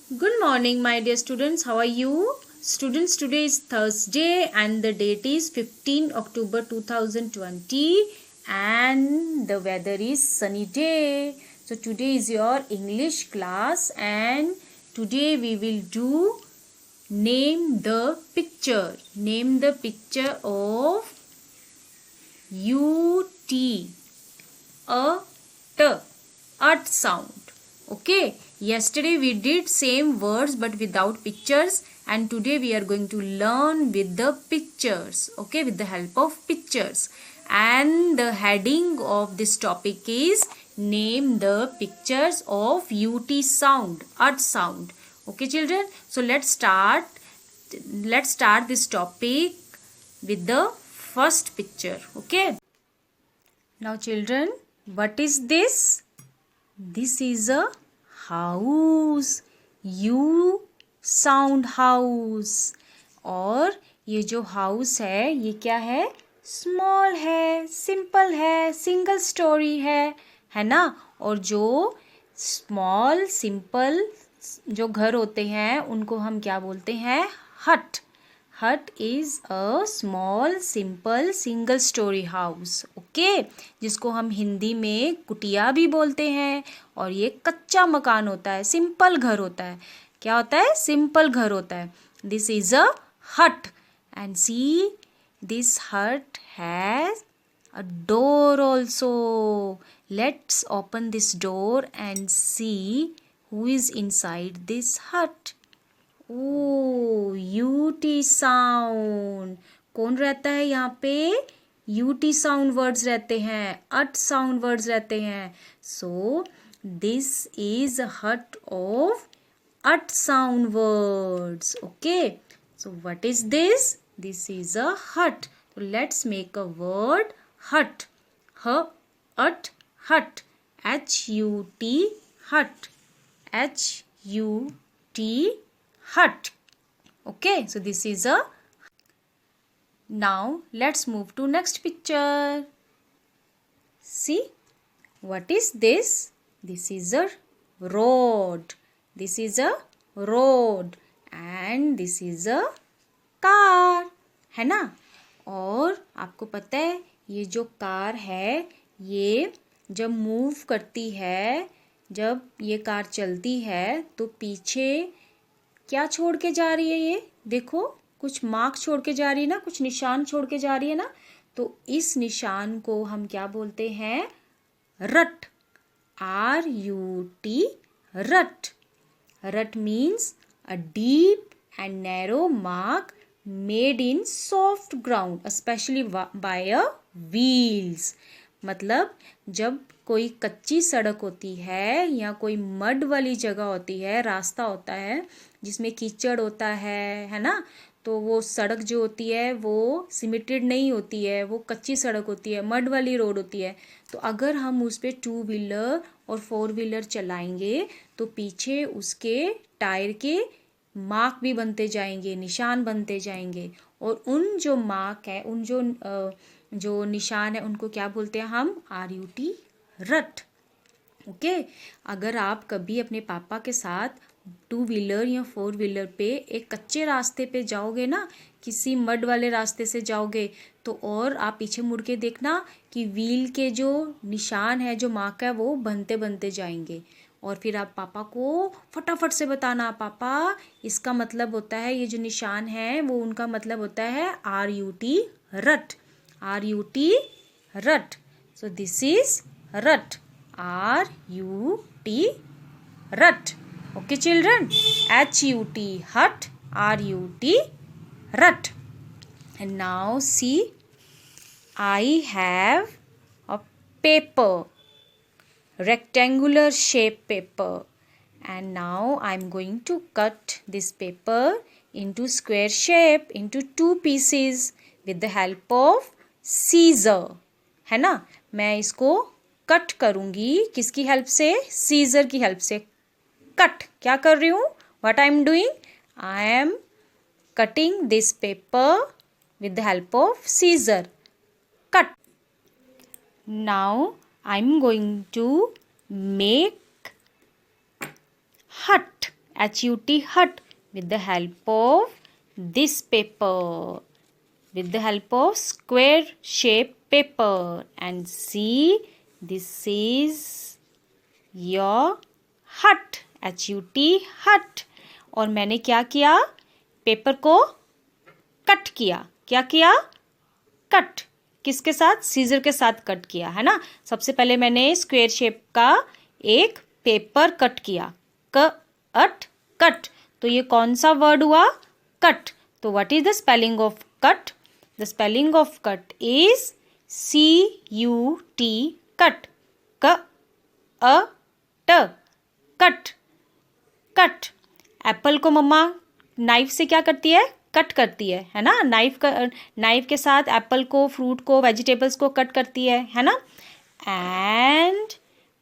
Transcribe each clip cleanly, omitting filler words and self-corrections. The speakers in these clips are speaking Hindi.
Good morning, my dear students. How are you? Students, today is Thursday and the date is 15 October 2020 and the weather is sunny day. So today is your English class and today we will do name the picture. Name the picture of UT. A T. Ut sound. Okay. Yesterday we did same words but without pictures, and today we are going to learn with the pictures. Okay, with the help of pictures. And the heading of this topic is name the pictures of UT sound, ut sound. Okay children, so let's start this topic with the first picture. Okay, now children, what is this? This is a house. U sound house. और ये जो हाउस है ये क्या है? स्मॉल है, सिंपल है, सिंगल स्टोरी है ना। और जो स्मॉल सिंपल जो घर होते हैं उनको हम क्या बोलते हैं? हट. हट is a small simple single storey house. Okay, जिसको हम हिंदी में कुटिया भी बोलते हैं. और ये कच्चा मकान होता है, सिंपल घर होता है. क्या होता है? सिंपल घर होता है. दिस इज़ अ हट. एंड सी, दिस हट has a door also. Let's open this door and see who is inside this hut. Oh, UT sound. कौन रहता है यहाँ पे? UT sound words रहते हैं, ut sound words रहते हैं. So this is a hut of ut sound words. Okay. So what is this? This is a hut. So let's make a word hut. Hut. Hut. HUT. Hut. HUT. Hut. Okay, so this is a. Now let's move to next picture. See, what is this? This is a road. This is a road and this is a car, है ना. और आपको पता है ये जो कार है ये जब मूव करती है, जब ये कार चलती है तो पीछे क्या छोड़ के जा रही है? ये देखो, कुछ मार्क छोड़ के जा रही है ना, कुछ निशान छोड़ के जा रही है ना. तो इस निशान को हम क्या बोलते हैं? रट. RUT. Rut. Rut means a deep and narrow mark made in soft ground specially by a wheels. मतलब जब कोई कच्ची सड़क होती है या कोई मड वाली जगह होती है, रास्ता होता है जिसमें कीचड़ होता है ना, तो वो सड़क जो होती है वो सीमेंटेड नहीं होती है, वो कच्ची सड़क होती है, मड वाली रोड होती है. तो अगर हम उस पर 2 व्हीलर और 4 व्हीलर चलाएंगे तो पीछे उसके टायर के मार्क भी बनते जाएंगे, निशान बनते जाएंगे. और उन जो मार्क है, उन जो निशान है उनको क्या बोलते हैं हम? RUT. रट. ओके. अगर आप कभी अपने पापा के साथ 2 व्हीलर या 4 व्हीलर पे एक कच्चे रास्ते पे जाओगे ना, किसी मड वाले रास्ते से जाओगे, तो और आप पीछे मुड़ के देखना कि व्हील के जो निशान है, जो मार्क है, वो बनते बनते जाएंगे. और फिर आप पापा को फटाफट से बताना, पापा इसका मतलब होता है, ये जो निशान है वो उनका मतलब होता है RUT. रट. RUT. रट. So this is rut. RUT. Rut. Okay children. HUT. Hut. RUT. Rut. And now see, I have a paper, rectangular shape paper, and now I'm going to cut this paper into square shape into 2 pieces with the help of scissor, है ना. मैं इसको कट करूँगी किसकी हेल्प से? सीज़र की हेल्प से. कट क्या कर रही हूँ? What I am doing? I am cutting this paper with the help of scissor. Cut. Now I am going to make hut HUT hut, with the help of this paper, with the help of square shape paper. And see, this is your hut, HUT hut. और मैंने क्या किया, पेपर को कट किया. क्या किया, कट. किसके साथ, सीजर के साथ कट किया, है ना. सबसे पहले मैंने स्क्वायर शेप का एक पेपर कट किया, कट. तो ये कौन सा वर्ड हुआ, कट. तो what is the spelling of cut, the spelling of cut is CUT, cut. Cut. Cut. Apple को मम्मा नाइफ से क्या करती है, कट करती है ना. नाइफ के साथ एप्पल को, फ्रूट को, वेजिटेबल्स को कट करती है ना. And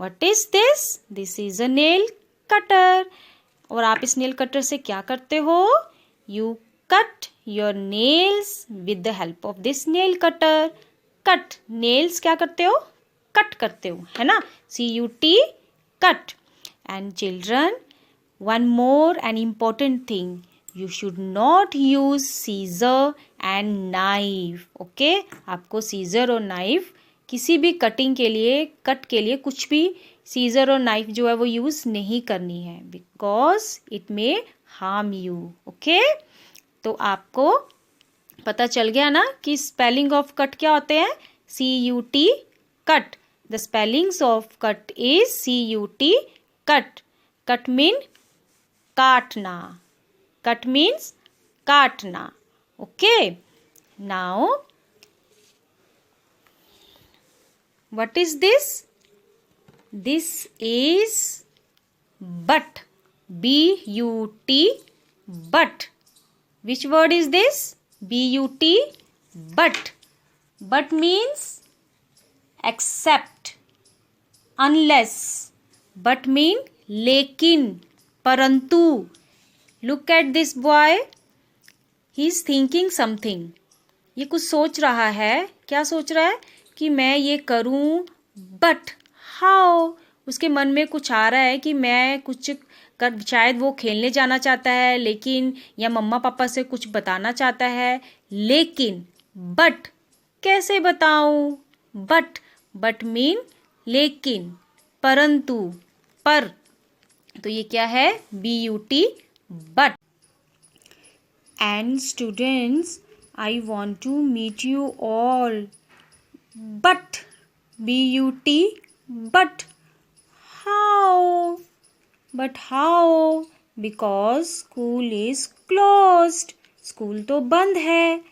what is this, this is a nail cutter. और आप इस नेल कटर से क्या करते हो, you cut your nails with the help of this nail cutter. Cut, nails क्या करते हो, कट करते हो, है ना. CUT, cut. And children, one more and important thing, you should not use scissor and knife. okay, आपको सीजर और नाइफ किसी भी कटिंग के लिए, कट के लिए कुछ भी सीजर और नाइफ जो है वो यूज़ नहीं करनी है, because it may harm you. Okay, तो आपको पता चल गया ना कि स्पेलिंग ऑफ कट क्या होते हैं, CUT, cut. The spellings of cut is CUT, cut. Cut mean काटना, कट मीन्स काटना. Okay, now what is this, this is but, BUT, but. Which word is this, BUT, but. But means except, unless. But mean लेकिन, परंतु. Look at this boy, he is thinking something. ये कुछ सोच रहा है. क्या सोच रहा है, कि मैं ये करूं, बट हाउ. उसके मन में कुछ आ रहा है कि मैं कुछ कर, शायद वो खेलने जाना चाहता है, लेकिन, या मम्मा पापा से कुछ बताना चाहता है, लेकिन. बट कैसे बताऊं, बट मीन लेकिन, परंतु, पर. तो ये क्या है, BUT, but. And students, I want to meet you all. But, BUT, but. How, but how, because school is closed. School तो बंद है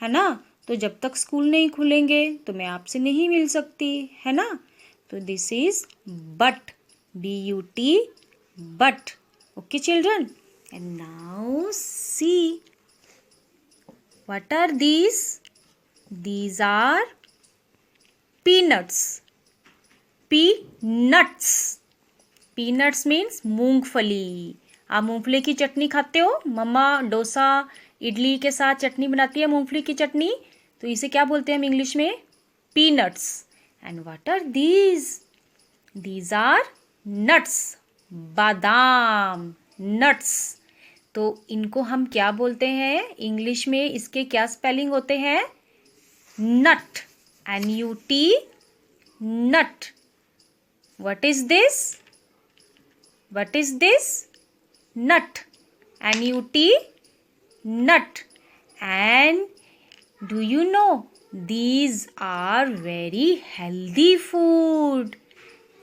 ना. तो जब तक स्कूल नहीं खुलेंगे तो मैं आपसे नहीं मिल सकती, है ना. तो this is but, BUT, but. okay children, and now see, what are these, these are peanuts. Peanuts means मूंगफली. आप मूंगफली की चटनी खाते हो, मम्मा डोसा इडली के साथ चटनी बनाती है मूंगफली की चटनी, तो इसे क्या बोलते हैं हम इंग्लिश में, peanuts. And what are these are nuts, बादाम, नट्स. तो इनको हम क्या बोलते हैं इंग्लिश में, इसके क्या स्पेलिंग होते हैं, nut, NUT, nut. What is this, nut, NUT, nut. And do you know, these are very healthy food.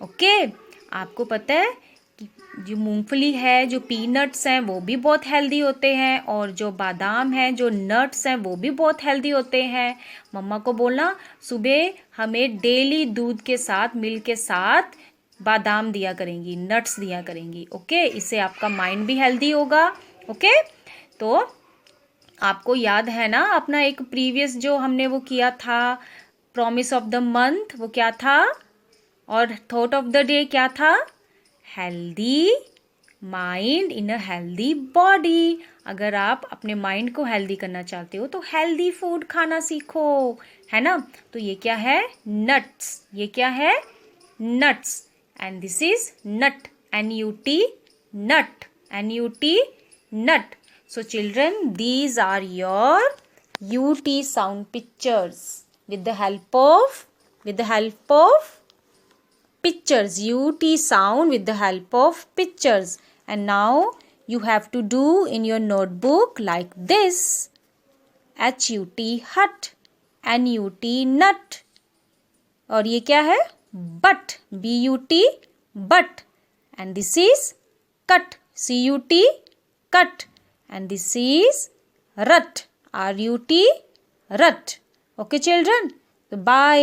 Okay, आपको पता है कि जो मूंगफली है, जो पीनट्स हैं, वो भी बहुत हेल्दी होते हैं, और जो बादाम हैं, जो नट्स हैं, वो भी बहुत हेल्दी होते हैं. मम्मा को बोलना सुबह हमें डेली दूध के साथ, मिल्क के साथ बादाम दिया करेंगी, नट्स दिया करेंगी. ओके, इससे आपका माइंड भी हेल्दी होगा. ओके, तो आपको याद है ना अपना एक प्रीवियस जो हमने वो किया था, प्रॉमिस ऑफ द मंथ, वो क्या था, और थॉट ऑफ द डे क्या था, healthy mind in a healthy body. अगर आप अपने माइंड को हेल्दी करना चाहते हो तो हेल्दी फूड खाना सीखो, है ना. तो ये क्या है, नट्स. ये क्या है, nuts. And this is nut, NUT, nut. N-U-T, nut. So children, these are your UT sound pictures with the help of pictures. UT sound with the help of pictures. And now you have to do in your notebook like this. HUT, hut. NUT, nut. और ये क्या है? But, BUT, but. And this is cut, CUT, cut. And this is rut, RUT, rut. Okay children? So bye.